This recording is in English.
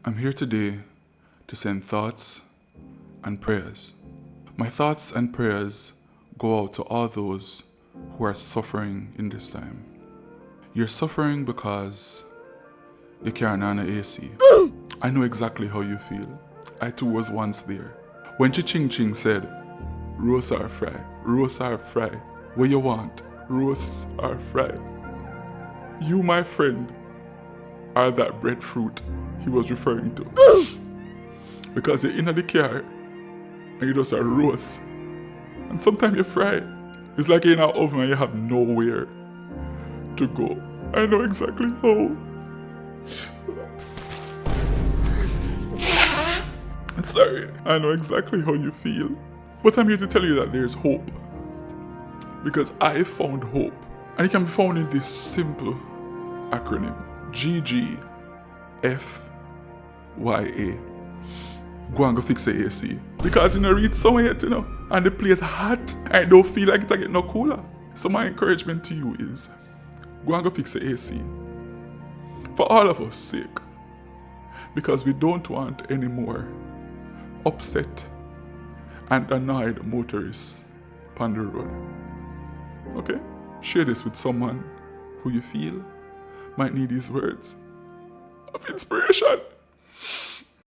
I'm here today to send thoughts and prayers. My thoughts and prayers go out to all those who are suffering in this time. You're suffering because you can't run an AC. I know exactly how you feel. I too was once there. When Ching Ching said, roast or fry, roast or fry, what you want, roast or fry. You, my friend, are that breadfruit he was referring to. Because you're in the car and you just a roast. And sometimes you fry. It's like you're in an oven and you have nowhere to go. I know exactly how. Sorry, I know exactly how you feel. But I'm here to tell you that there's hope. Because I found hope. And it can be found in this simple acronym. GGFYA. Go and go fix the AC. Because you know, reach somewhere yet, and the place hot. I don't feel like it's getting no cooler. So my encouragement to you is, go and go fix the AC. For all of us sake. Because we don't want any more upset and annoyed motorists on the road. Okay? Share this with someone who you feel might need these words of inspiration.